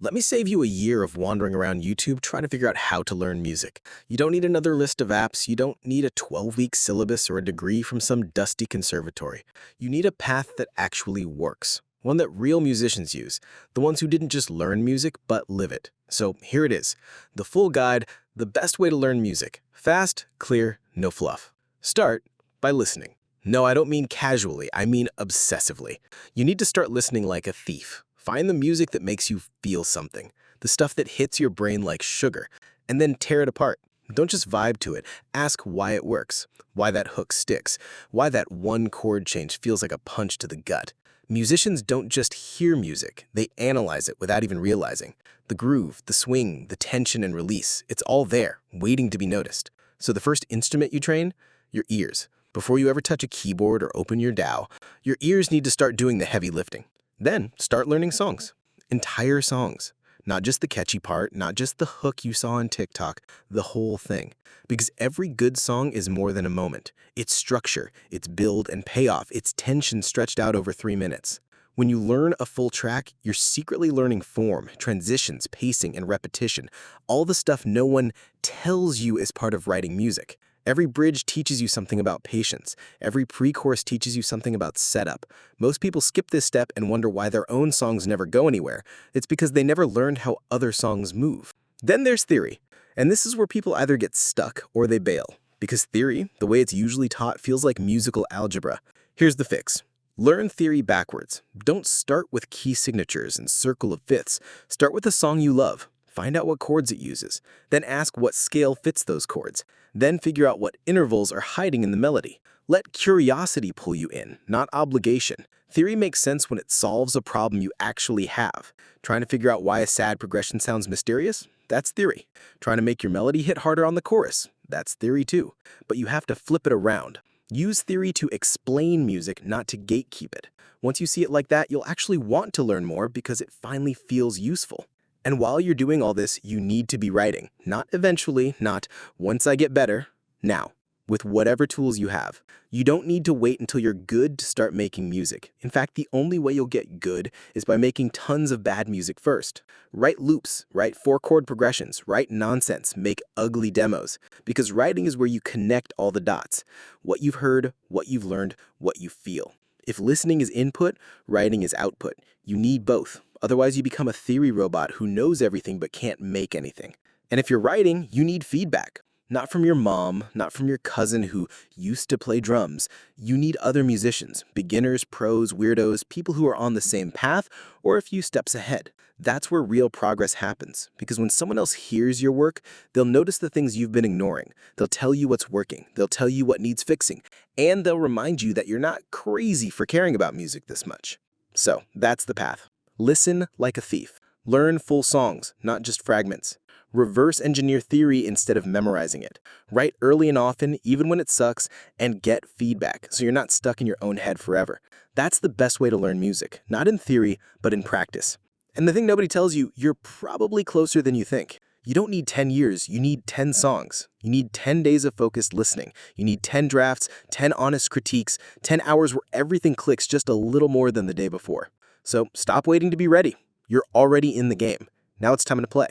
Let me save you a year of wandering around YouTube trying to figure out how to learn music. You don't need another list of apps. You don't need a 12-week syllabus or a degree from some dusty conservatory. You need a path that actually works. One that real musicians use. The ones who didn't just learn music, but live it. So here it is. The full guide, the best way to learn music. Fast, clear, no fluff. Start by listening. No, I don't mean casually. I mean obsessively. You need to start listening like a thief. Find the music that makes you feel something, the stuff that hits your brain like sugar, and then tear it apart. Don't just vibe to it. Ask why it works, why that hook sticks, why that one chord change feels like a punch to the gut. Musicians don't just hear music, they analyze it without even realizing. The groove, the swing, the tension and release, it's all there, waiting to be noticed. So the first instrument you train? Your ears. Before you ever touch a keyboard or open your DAW, your ears need to start doing the heavy lifting. Then start learning songs, entire songs, not just the catchy part, not just the hook you saw on TikTok, the whole thing. Because every good song is more than a moment. It's structure, it's build and payoff, it's tension stretched out over 3 minutes. When you learn a full track, you're secretly learning form, transitions, pacing, and repetition, all the stuff no one tells you is part of writing music. Every bridge teaches you something about patience. Every pre-chorus teaches you something about setup. Most people skip this step and wonder why their own songs never go anywhere. It's because they never learned how other songs move. Then there's theory. And this is where people either get stuck or they bail. Because theory, the way it's usually taught, feels like musical algebra. Here's the fix. Learn theory backwards. Don't start with key signatures and circle of fifths. Start with a song you love. Find out what chords it uses. Then ask what scale fits those chords. Then figure out what intervals are hiding in the melody. Let curiosity pull you in, not obligation. Theory makes sense when it solves a problem you actually have. Trying to figure out why a sad progression sounds mysterious? That's theory. Trying to make your melody hit harder on the chorus? That's theory too. But you have to flip it around. Use theory to explain music, not to gatekeep it. Once you see it like that, you'll actually want to learn more because it finally feels useful. And while you're doing all this, you need to be writing. Not eventually, not once I get better, now, with whatever tools you have. You don't need to wait until you're good to start making music. In fact, the only way you'll get good is by making tons of bad music first. Write loops, write 4-chord progressions, write nonsense, make ugly demos. Because writing is where you connect all the dots. What you've heard, what you've learned, what you feel. If listening is input, writing is output. You need both. Otherwise, you become a theory robot who knows everything but can't make anything. And if you're writing, you need feedback. Not from your mom, not from your cousin who used to play drums. You need other musicians, beginners, pros, weirdos, people who are on the same path or a few steps ahead. That's where real progress happens. Because when someone else hears your work, they'll notice the things you've been ignoring. They'll tell you what's working. They'll tell you what needs fixing. And they'll remind you that you're not crazy for caring about music this much. So that's the path. Listen like a thief. Learn full songs, not just fragments. Reverse engineer theory instead of memorizing it. Write early and often, even when it sucks, and get feedback so you're not stuck in your own head forever. That's the best way to learn music, not in theory, but in practice. And the thing nobody tells you, you're probably closer than you think. You don't need 10 years, you need 10 songs. You need 10 days of focused listening. You need 10 drafts, 10 honest critiques, 10 hours where everything clicks just a little more than the day before. So stop waiting to be ready. You're already in the game. Now it's time to play.